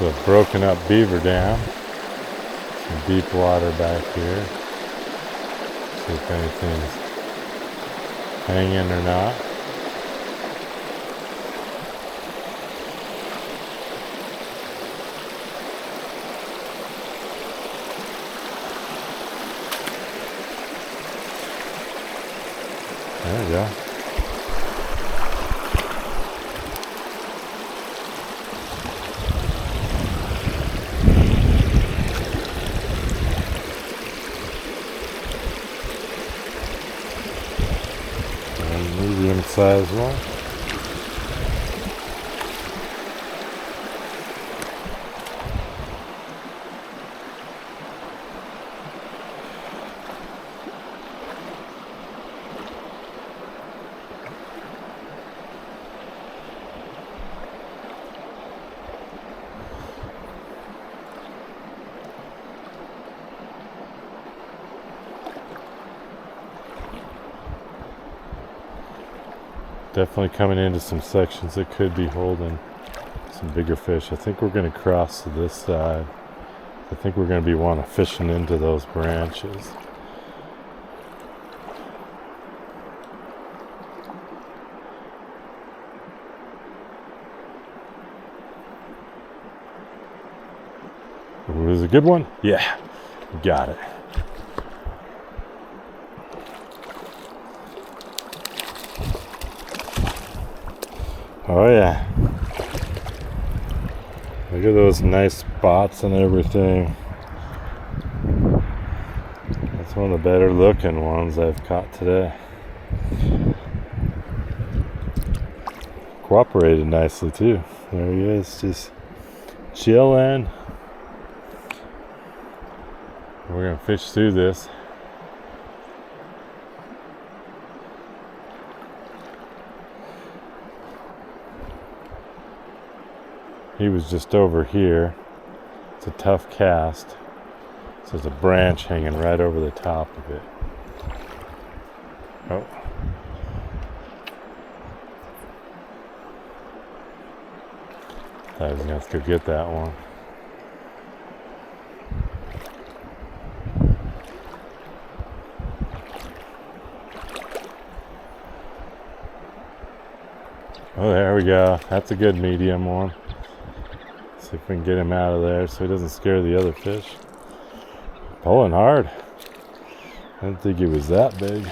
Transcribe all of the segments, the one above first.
It's a broken up beaver dam. Some deep water back here. See if anything's hanging or not. There we go. Medium size one. Definitely coming into some sections that could be holding some bigger fish. I think we're going to cross to this side. I think we're going to be fishing into those branches. Was it a good one? Yeah, got it. Oh yeah. Look at those nice spots and everything. That's one of the better looking ones I've caught today. Cooperated nicely too. There he is, just chilling. We're gonna fish through this. He was just over here. It's a tough cast. So there's a branch hanging right over the top of it. Oh. I was gonna have to go get that one. Oh, there we go. That's a good medium one. See if we can get him out of there so he doesn't scare the other fish. Pulling hard. I didn't think he was that big.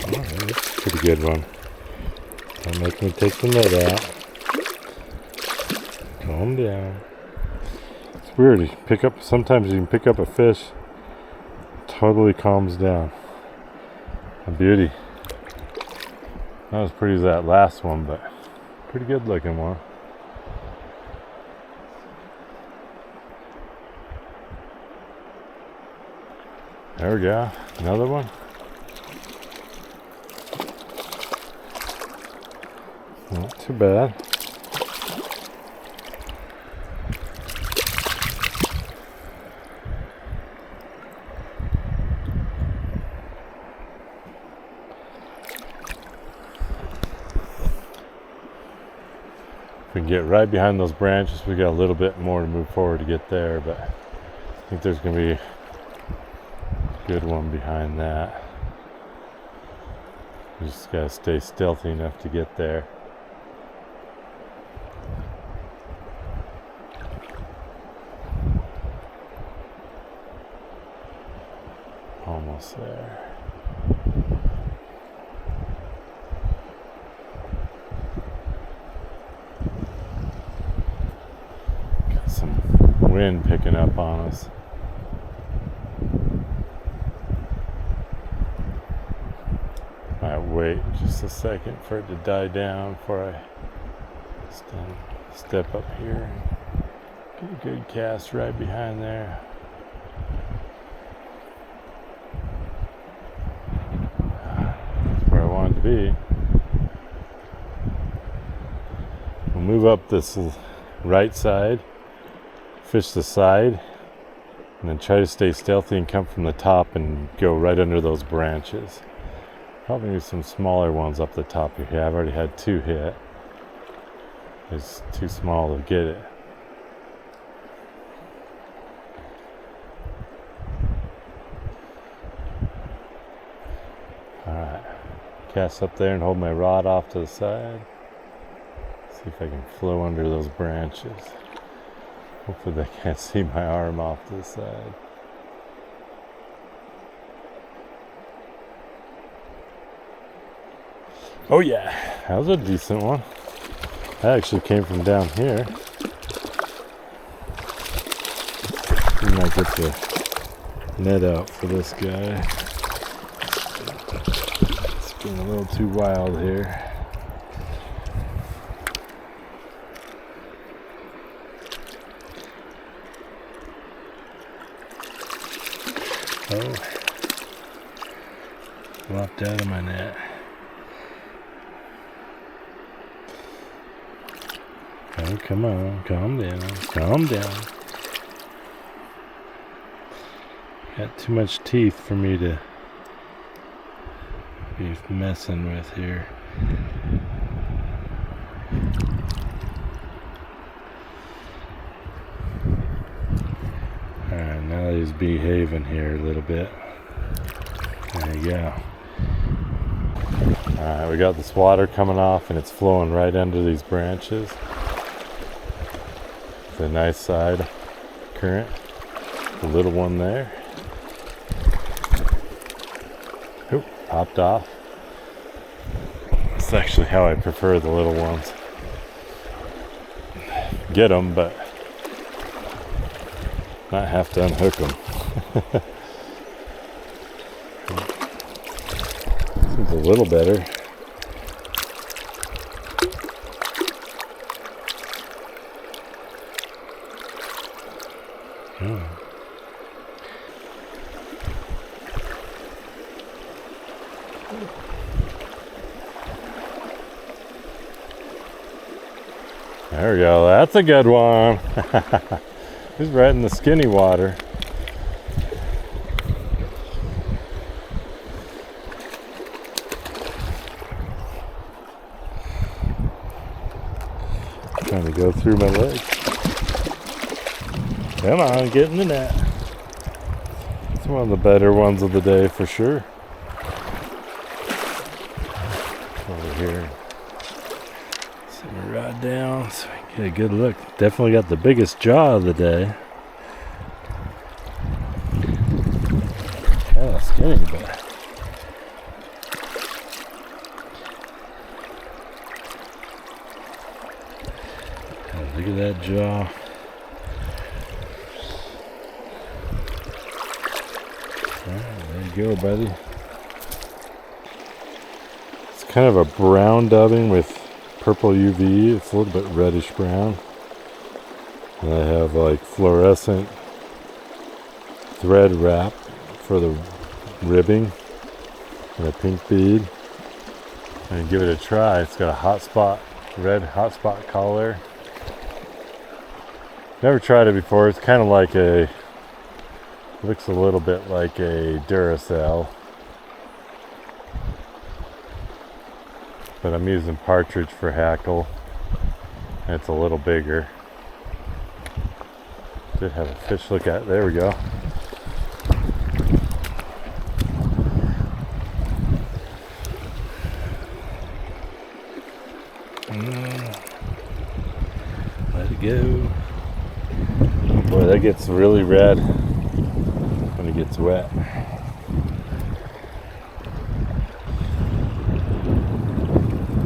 Oh, that's a pretty good one. Don't make me take the net out. Calm down. It's weird. You pick up. Sometimes you can pick up a fish. Totally calms down. A beauty. Not as pretty as that last one, but pretty good looking one. There we go. Another one. Not too bad. If we can get right behind those branches, we got a little bit more to move forward to get there, but I think there's going to be a good one behind that. You just got to stay stealthy enough to get there. Almost there. Wind picking up on us. Might wait just a second for it to die down before I step up here and get a good cast right behind there. That's where I wanted to be. We'll move up this right side. Fish the side and then try to stay stealthy and come from the top and go right under those branches. Probably some smaller ones up the top here. I've already had 2 hit. It's too small to get it. Alright. Cast up there and hold my rod off to the side. See if I can flow under those branches. Hopefully they can't see my arm off to the side. Oh yeah, that was a decent one. That actually came from down here. We might get the net out for this guy. It's been a little too wild here. Oh, flopped out of my net. Oh, come on, calm down, calm down. Got too much teeth for me to be messing with here. Alright, now he's behaving here a little bit. There you go. Alright, we got this water coming off and it's flowing right under these branches. It's a nice side current. The little one there. Oop, popped off. It's actually how I prefer the little ones. Get them, but not have to unhook them. Seems a little better. There we go, that's a good one. He's right in the skinny water. Trying to go through my legs. Come on, get in the net. It's one of the better ones of the day for sure. Over here. Set my rod down so I can get a good look. Definitely got the biggest jaw of the day. Kind of skinny, but look at that jaw. There you go, buddy. It's kind of a brown dubbing with purple UV. It's a little bit reddish brown. And I have like fluorescent thread wrap for the ribbing and a pink bead. And give it a try. It's got a hot spot, red hot spot collar. Never tried it before. It's kind of like looks a little bit like a Duracell. But I'm using partridge for hackle. And it's a little bigger. Did have a fish look at. There we go. Let it go. Boy, that gets really red when it gets wet.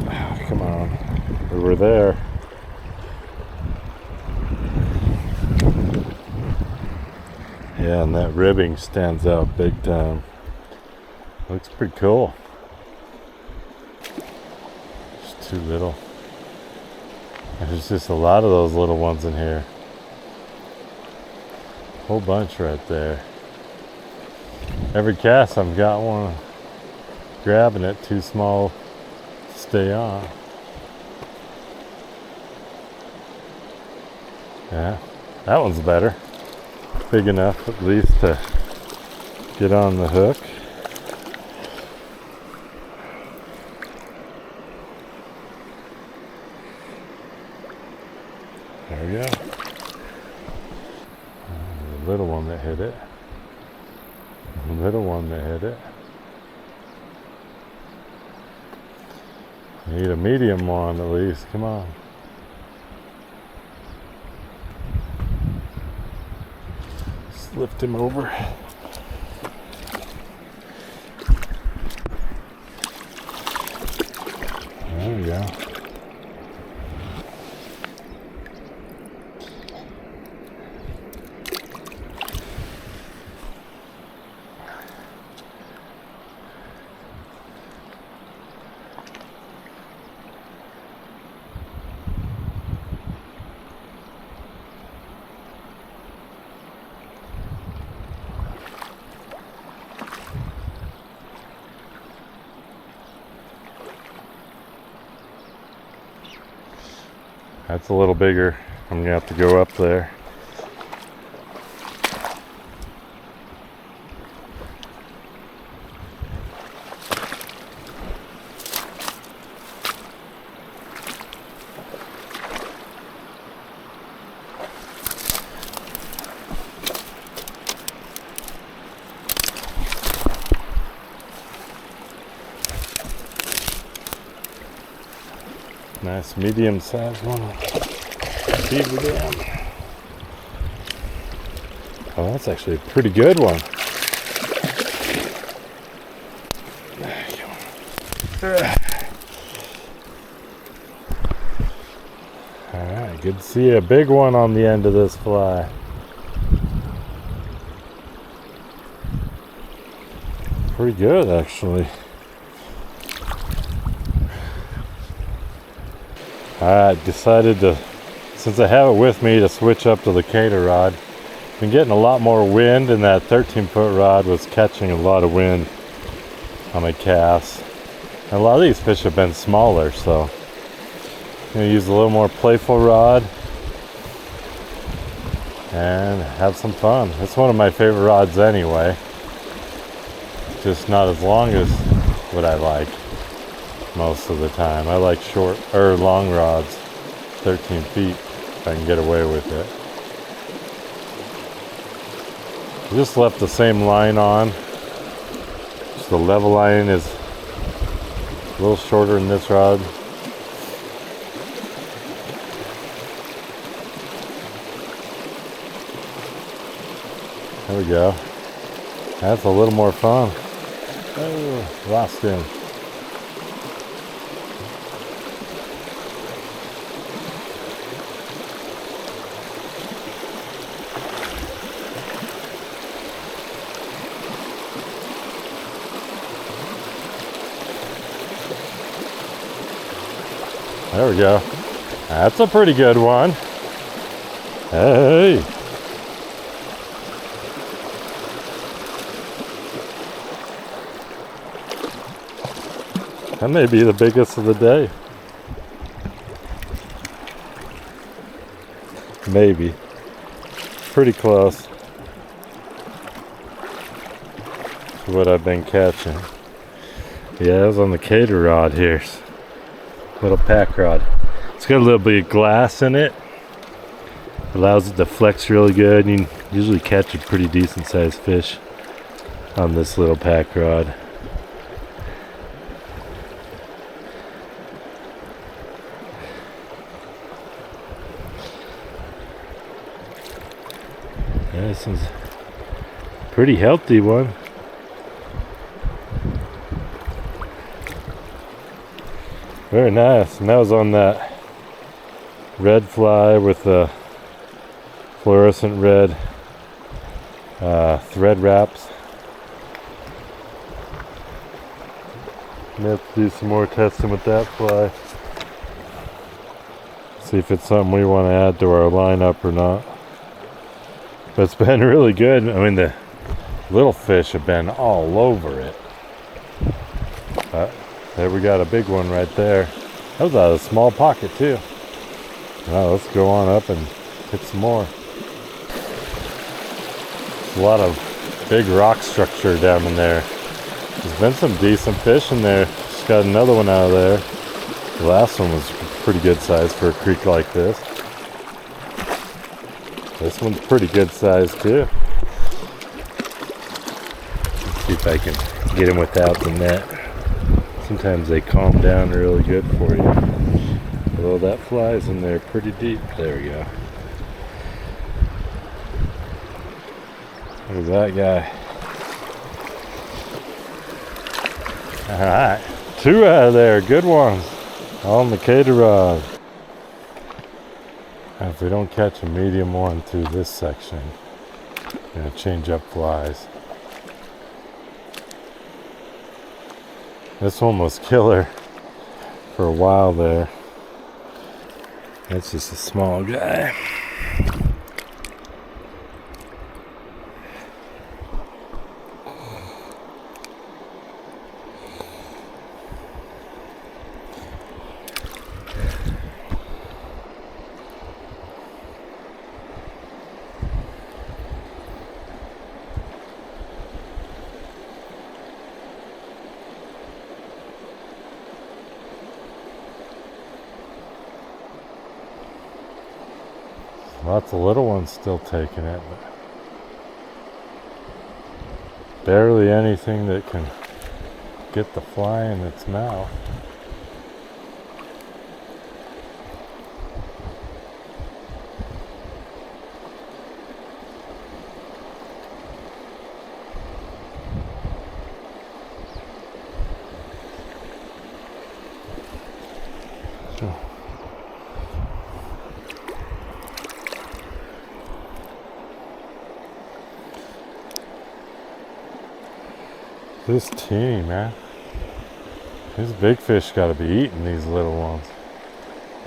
Oh, come on. We were there. Yeah, and that ribbing stands out big time. Looks pretty cool. Just too little. There's just a lot of those little ones in here. Whole bunch right there. Every cast I've got one grabbing it, too small to stay on. Yeah, that one's better. Big enough at least to get on the hook. There we go. The little one that hit it. The little one that hit it. Need a medium one at least. Come on. Just lift him over. There we go. That's a little bigger. I'm gonna have to go up there. Nice medium-sized one. Beaver dam. Oh, that's actually a pretty good one. Alright, good to see a big one on the end of this fly. Pretty good, actually. I decided to, since I have it with me, to switch up to the Kaida rod. Been getting a lot more wind, and that 13-foot rod was catching a lot of wind on my casts. And a lot of these fish have been smaller, so I'm going to use a little more playful rod and have some fun. It's one of my favorite rods anyway. Just not as long as what I like most of the time. I like short or long rods, 13 feet if I can get away with it. I just left the same line on. Just the level line is a little shorter than this rod. There we go. That's a little more fun. Oh, lost him. There we go. That's a pretty good one. Hey. That may be the biggest of the day. Maybe. Pretty close to what I've been catching. Yeah, it was on the Kaida rod here. Little pack rod. It's got a little bit of glass in it. Allows it to flex really good. You can usually catch a pretty decent sized fish on this little pack rod. Yeah, this one's a pretty healthy one. Very nice. And that was on that red fly with the fluorescent red thread wraps. May have to do some more testing with that fly. See if it's something we want to add to our lineup or not. But it's been really good. I mean, the little fish have been all over it. But there we got a big one right there. That was out of a small pocket too. Now let's go on up and hit some more. A lot of big rock structure down in there. There's been some decent fish in there. Just got another one out of there. The last one was pretty good size for a creek like this. This one's pretty good size too. Let's see if I can get him without the net. Sometimes they calm down really good for you. Although that flies in there pretty deep. There we go. Look at that guy. Alright, 2 out of there, good ones. On the Kaida rod. If we don't catch a medium one through this section, I'm going to change up flies. This one was killer for a while there. That's just a small guy. Lots of little ones still taking it, but barely anything that can get the fly in its mouth. This teeny, man. These big fish gotta be eating these little ones.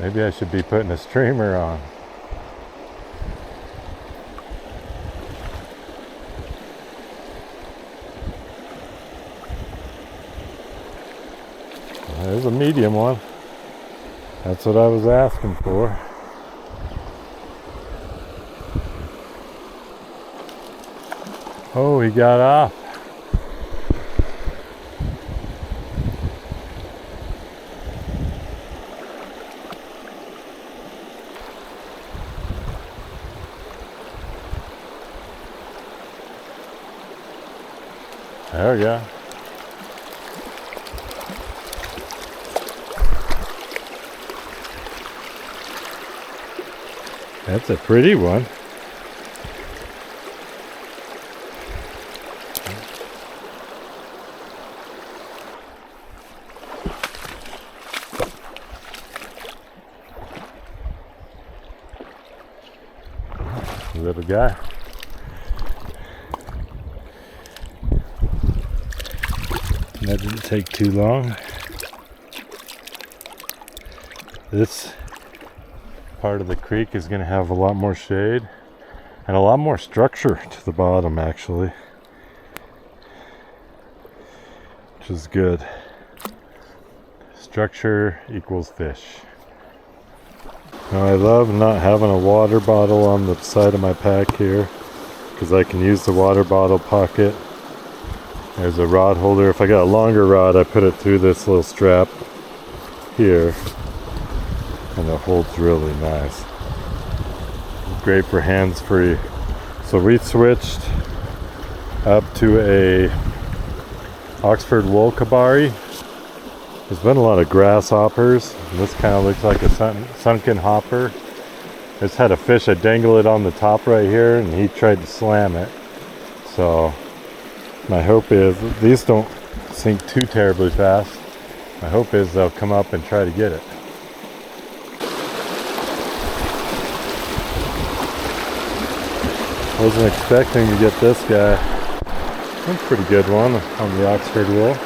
Maybe I should be putting a streamer on. There's a medium one. That's what I was asking for. Oh, he got off. There we go. That's a pretty one. Little guy. That didn't take too long. This part of the creek is going to have a lot more shade and a lot more structure to the bottom, actually, which is good. Structure equals fish. Now, I love not having a water bottle on the side of my pack here because I can use the water bottle pocket. There's a rod holder. If I got a longer rod, I put it through this little strap here, and it holds really nice. Great for hands-free. So we switched up to a Oxford wool kabari. There's been a lot of grasshoppers. This kind of looks like a sunken hopper. Just had a fish. I dangled it on the top right here, and he tried to slam it. So my hope is these don't sink too terribly fast. My hope is they'll come up and try to get it. Wasn't expecting to get this guy. That's a pretty good one on the Oxford wool.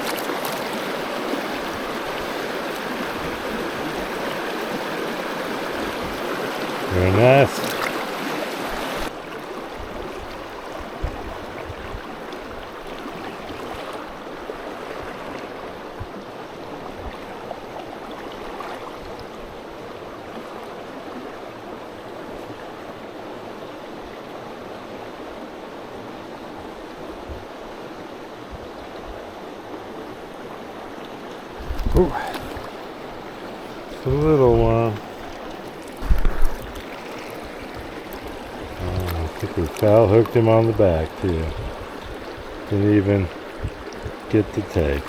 Very nice. Ooh, it's a little one. think we foul hooked him on the back too. Didn't even get the take.